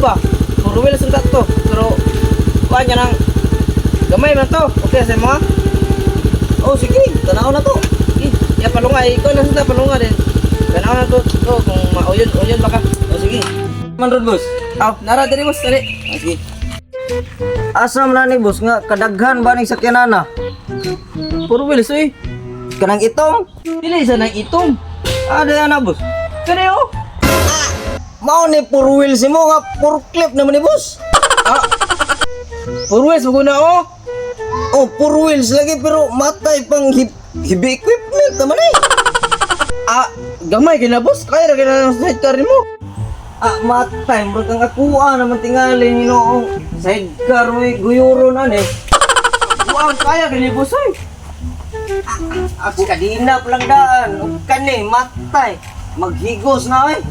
ba? Puro wheels ang to. Pero, kuhaan niya ng gamay man to. Okay, sa mga? Oh, sige, tanaw na to. Sige, ya palungay. Ikaw lang sila palunga din. Tanaw na to. To, kung mauyon baka. Oh, sige. Man ron, boss. Aw, nara diri boss, dali. Ah, sige. Asam na ni boss nga kadaghan ba ning sakyanana? Puro wheels, uy. Kanang itong? Dili isa nang itom. Ada yan na boss. Kani oh. Mao ni puro wheels mo nga puro clip naman ni boss. Ah. Puro wheels maguna oh. Oh, puro wheels lagi pero matay pang heavy equipment naman eh. Ah, gamay kina boss. Kaya ra kina ng sidecar mo. Ah, matay mo kang akuha naman tingali hinoong sidecar mo guyuron ani. Wow, kaya kini boss oy. Ako kadina palang daan. Ug kani matay. Maghigos na eh.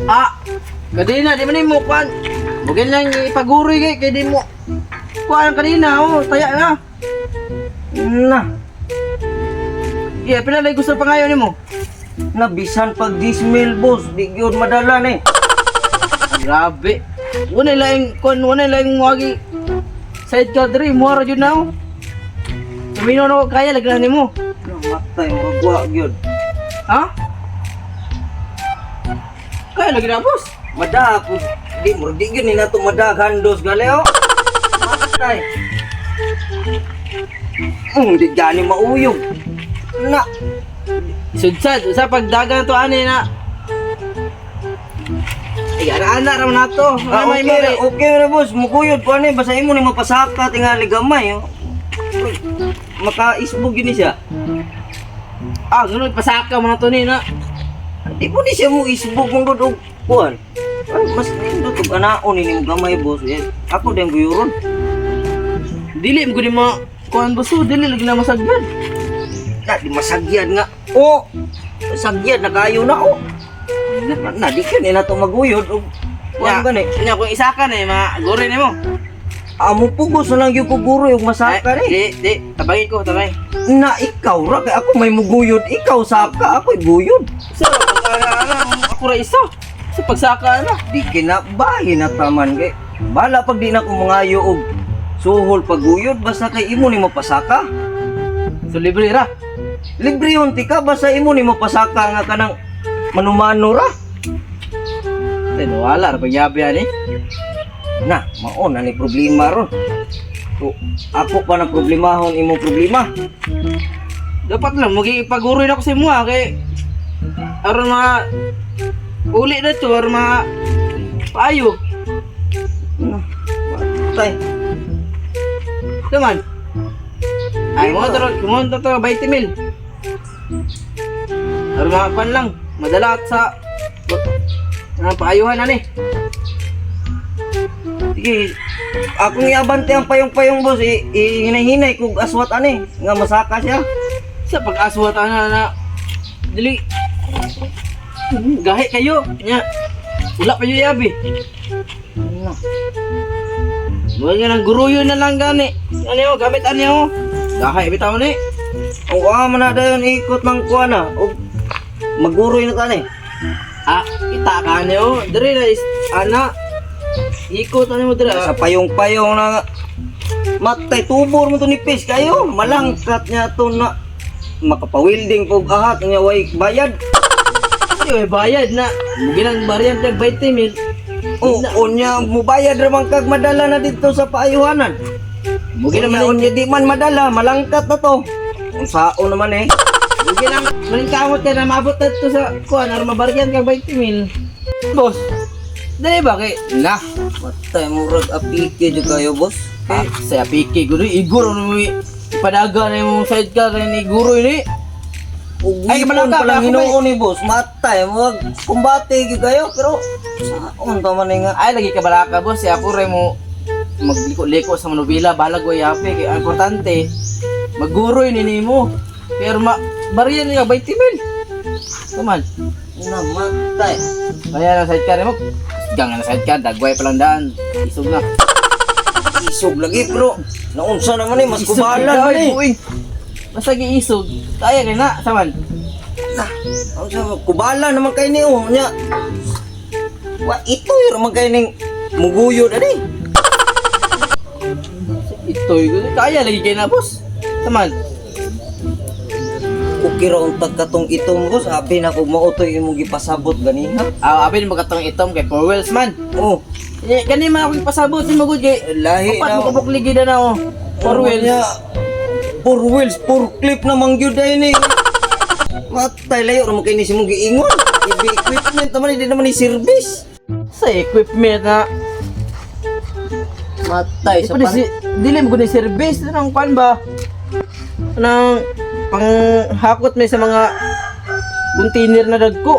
Ah, kadina di man mo kuan. Bugin lang ipaguroy kay di mo. Kuan kanina oh, taya na. Na, Iya, pinalay gusto pa ngayon nimo. nabisan pag dismil boss, di gyud madala ni. Grabe. Wala lang wagi sidecar diri mo ra jud na. Tumino no kaya lagran nimo. Matay magwa gyud. Ha? Kaya lagi na boss. Madapod, di mo di gyud ni nato madaghandos galeo. Matay. Di gani mauyog. Na, Sudsad, sa pagdagan to ani na. Ana ra na to. okay na boss, mukuyod po ani basta imo ni mapasaka tingali gamay oh. Maka-isbog yun siya. Ah, ganun pasaka mo na to ni na. Di po ni siya mo isbog mong dudog kuhan. Mas nindot ug anaon ni mo gamay boss. Ako din guyuron. Dili mo gud mo kuan buso, dili lagi na masagdan. Na di masagyan nga. Oh, masagyan na kayo na oh. Na di ka na to maguyod ug kuhan gani. Nya kung isa ka na maguri nimo. Amo pugos na lang yung kuguro yung masaka ni. Di, tabagin ko, tabay. Na ikaw ra kay ako may muguyod, ikaw saka ako'y guyod. So, ako ra isa. Sa pagsaka na. Di kinabahin na taman kay. Bala pag di na ko mangayo og suhol paguyod basta kay imo ni mapasaka. So, libre ra. Libre yun tika basta imo ni mapasaka nga kanang manumano ra. Wala ra pagyabi ani. Na, maon na ni problema ron. So, ako pa na problemahon imo problema. Dapat lang, mag-ipaguroy na ko sa mga kay aron mga uli na to, aron mga payo. Na, matay. Naman. Ay, mo to 20 mil. Aron mga pan lang, madala at sa paayuhan na ni. Sige, akong iabante ang payong-payong boss, hinay-hinay kung aswat ani, nga masaka siya. Sa pag-aswat na dili gahi kayo nya wala pa yung yabi. Na, Buwan nga ng guruyo na lang gani. Ano gamit ano gahi bitaw ni. o man na dayon ikot ng kuana, o maguroy na tani. Ah, kita ka niyo. Diri na is ana. Ikot ano mo diri. Sa payong-payong na matay tubor mo to nipis kayo, malangkat niya to na makapawilding pog ahat nga way bayad. Ay, bayad na. Muginang baryan tag 20 mil. O nya mo bayad ra man kag madala na dito sa paayuhanan. Mugi naman Unya di man madala, malangkat na to. Kung sao naman eh. muginang malingkamot ka na maabot na to sa kuan aron mabaryan kag 20 mil. Boss. Dili ba kay na Matay mo rag apike jud kayo boss. ah, saya piki gulo iguro mo padaga na yung sidecar ni guro ini. Ay, malangka, palang ako hinuon ni boss. Matay mo wag kumbate gyud kayo pero saon ta man nga. Ay lagi ka balaka boss, ako re mo magliko-liko sa manubila balag way ape kay ang importante maguro ini nimo. Pero baryan niya 20 mil. Kaman. Namatay. Kaya na sidecar mo. Gangan na sidecar, dagway pa lang daan. Isog na. Isog lagi pero naunsa naman eh mas Isog kubalan na, man eh. uy. Basta giisog. Kaya kay na, saman. Nah, ang kubalan naman kay ni nya. Wa ito yung magkaining muguyod ani. Ito, kaya lagi kayo na, boss. Taman. Okay ra untag katong itom boss, abi na ko mautoy imong gipasabot ganiha. Abin magkatong itom kay Four Wheels man. Oh, Kani man ako ipasabot si Magod kay lahi upat na. mo kabukligi na oh. Four Wheels. Four wheels, four clip na mangyud ay ni. Matay layo ra mo kay ni si mong giingon. Ibi equipment naman hindi naman ni service. Sa equipment na Matay sa pan. dili mo gud ni service nang pan ba? Nang panghakot may sa mga container na dagko.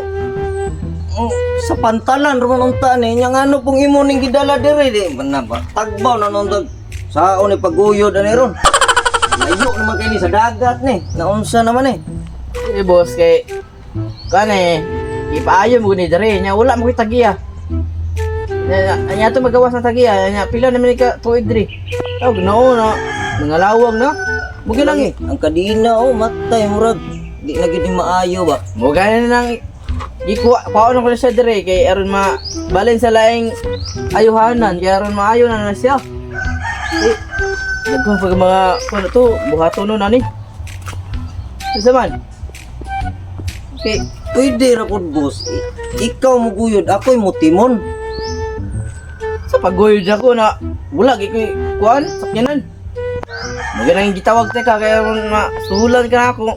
Oh, sa pantalan ron unta ni nya ngano pong imo ning gidala dire di man ba tagbaw na nondag saon ni paguyod ani ron layo naman kay ni sa dagat ni naunsa naman eh Boss kay kani ipaayo mo ni dere nya wala mo koy tagiya. Nya to magawas na tagiya nya pila naman ka tuig diri. Oh, ginoo na nangalawang na. Mugi lang lagi ang kadina oh matay murag di na gid ni maayo ba mo gani nang paano ko na siya dire kay aron balin sa laing ayuhanan kay aron maayo na siya. Nagkong pag mga ano to buhaton no nani. Sa man. Okay, pwede ra pod boss ikaw mo guyod ako'y mutimon sa paggoyod ako na wala gi koy kuan sakyanan. Maganang gitawag te ka kaya masuhulan ka na ako.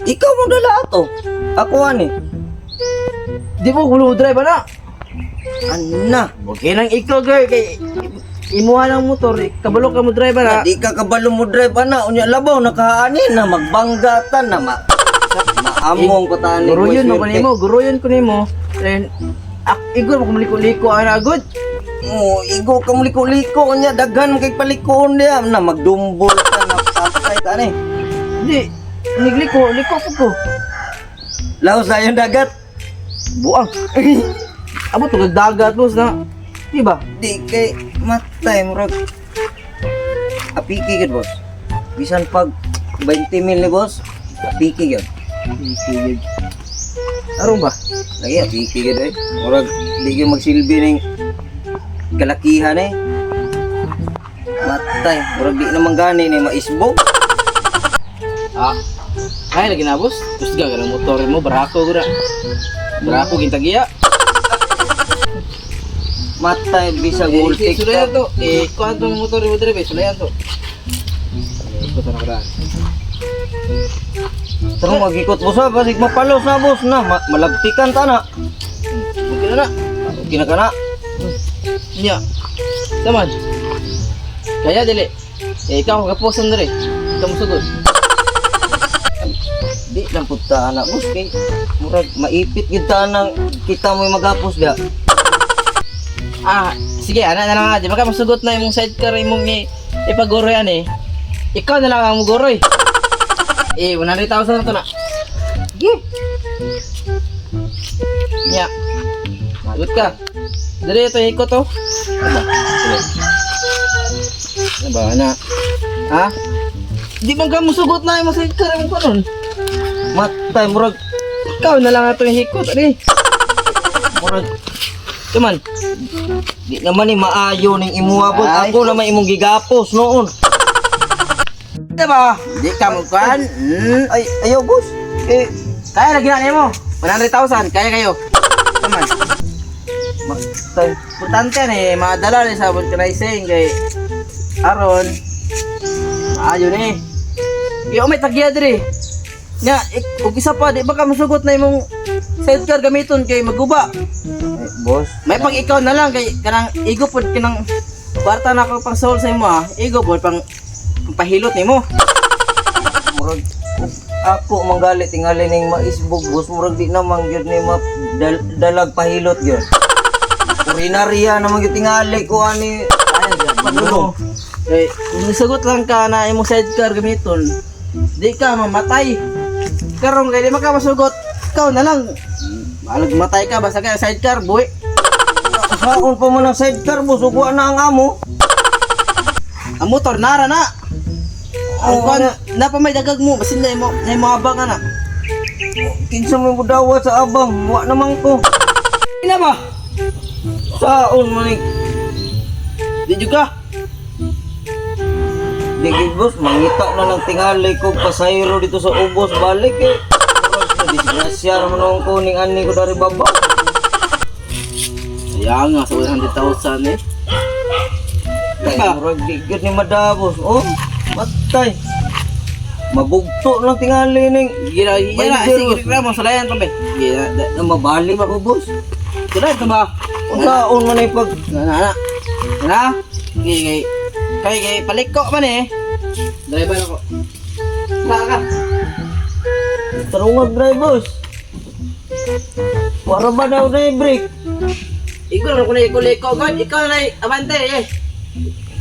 ikaw mo dala ato ako ani Di mo kulo drive na. anna Okay nang ikaw girl kay imuha ng motor, kabalo ka mo drive na. di ka kabalo mo drive ana unya labaw nakaanin na magbanggatan na maamong ko tani Guruyon mo kanimo, guruyon ko nimo. Then igor mo kumiliko-liko ana good. oh igo ka mo liko-liko unya daghan mo kay palikoon niya na magdumbol ka na patay ka ni Di nigliko, liko ko. laos na yung dagat Buang. Amo to dagat boss na. Di ba? di kay matay murag apiki gid boss bisan pag 20 mil ni boss apiki gid Sige. Aron ba? lagi apiki gid eh murag di gyud magsilbi ning kalakihan eh matay murag di naman gani ni maisbog Kaya lagi na boss. Terus gak ka ng motor mo, barako ko na. Barako gintagiya. matay bisag multik Sulayan to. Kuhan tong motor mo dire, sulayan to. Ito na karaan. Tarong magikot boss ha basig mapalos na boss na malagtikan ta na Okay na na. okay na kana Nya. Taman. Kaya dili. Ikaw kaposan dire. Ikaw mo sugod. di lang puta anak boss kay murag maipit gid ta nang kita mo magapos da Sige, ana na lang nga. Di ba ka masugot na imong sidecar imong ipaguro yan eh. Ikaw na lang ang mugoroy. 100,000 na to na. Sige. Nya. Magot ka. Dali ito, ikot to. Ano ba, ana? Ha? Di man ka musugot na imong sidecar imong kanon. matay murag Ikaw na lang itong hikot, ani. murag Tuman. di naman ni maayo ning imuha boss Ay. ako naman imong gigapos noon Diba? Di ka mugkan. ay ayo boss Kaya lagi na niya mo. 100,000, kaya kayo. Tuman. matay Importante ni madala ni sa vulcanizing kay aron maayo ni. Iyo may tagya diri. Nya, ug isa pa di ba ka masugot na imong sidecar gamiton kay maguba. boss May pag ikaw na lang kay kanang igo pod kanang kwarta na ko pang sol sa imo Igo pod pang pahilot nimo. murag ako manggalit tingali ning maisbog boss murag di naman gyud ni dalag pahilot gyud urinarya naman gyud tingali ko ani Ano? Kay kung sugot lang ka na imong sidecar gamiton, di ka mamatay. Karon kay di man ka masugot, ikaw na lang. Malag matay ka basta ka sidecar boy. Kaon pa man ang sidecar boss ug wa na ang amo Ang motor nara na. Ang Oo, kuan na pa may dagag mo basin na mo abang ana. kinsa mo dawat sa abang wa naman ko Ina ba? Saon man ni Di juga. Digi boss, mangita na lang tingali ko pasayro dito sa ubos balik eh. Disgrasya naman ang kuning ani ko dari baba. Kaya nga, sa 100,000 eh. Kay Diba? murag digid ni madabos. Oh, matay. Mabugto lang tingali ning Gira, gira, sige, gira mo, salayan pa ba? Gira, na mabalik ako boss. gira, ito ba? Unsaon man ay pag Na. Kay, paliko man eh. Driver ako. Saka ka. tarungag drivers. Wala ba daw na break? Ikaw na kung liko, God. Ikaw na abante, eh.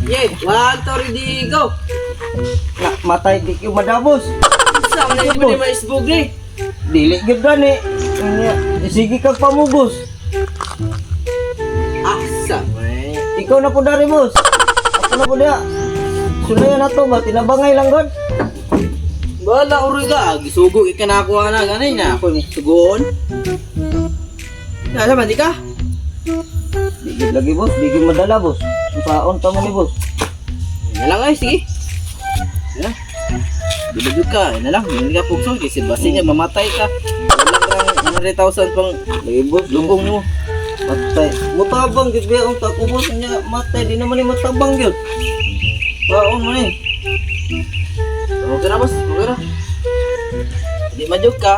Yeah, 1, 2, ready, go. Na matay di ko madabos. Sa na yung pwede ma-isbog eh. Dili gyud gani. Nya, sige kag pamugos. Asa, may. Ikaw na po dari boss. Ako na po dia. Sulayan na to ba tinabangay lang god. Wala, uri ka. Gisugo, ikanakuha na. Ganun na. Ako yung sugoon. Nasa ba, di ka? Digid lagi boss, digid madala boss. Paon ta mo ni boss. Yan na lang ay, sige. Yan. Bilagod ka, yan na lang. Hindi ka pugso, kasi basi niya mamatay ka. Wala kang 100,000 pang Lagi boss, lubong mo. matay. Mutabang gid biya unta ko boss nya matay di naman ni matabang gyud. Paon mo ni. Okay na, boss. Okay na. Hindi ma-joke ka.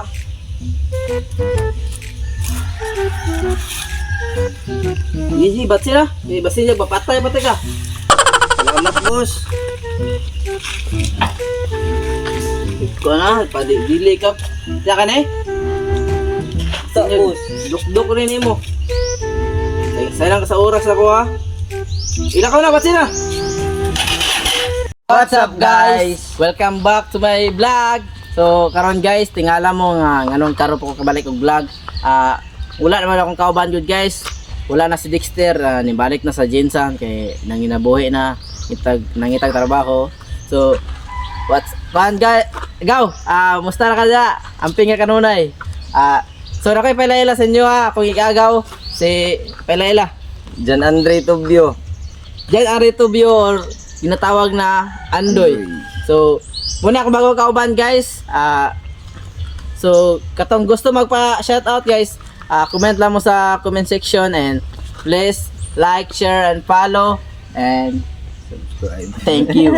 Easy, bat sila. Basi niya, bapatay ka. Salamat boss. Ikaw na, padili ka. Siya ka na eh. Sa boss. Duk-duk rin mo. Sayang ka sa oras ako ha. Ilan ka na, ba't sila? What's up guys? Welcome back to my vlog. So karon guys, tingala mo nga nganong karon po ko kabalik og vlog. Wala naman akong kauban jud guys. Wala na si Dexter, nibalik na sa Jinsan kay nanginabuhi na nangitag trabaho. So what's fun guys? Go. Musta na ka da? Amping nga kanunay. So na kay Pailaila sa inyo ha, kung ikagaw si Pailaila. Jan Andre Tobio. Diyan ang Retubio or tinatawag na Andoy. So, muna ako bago kauban guys. So, katong gusto magpa-shoutout guys, comment lang mo sa comment section and please like, share, and follow and subscribe. Thank you.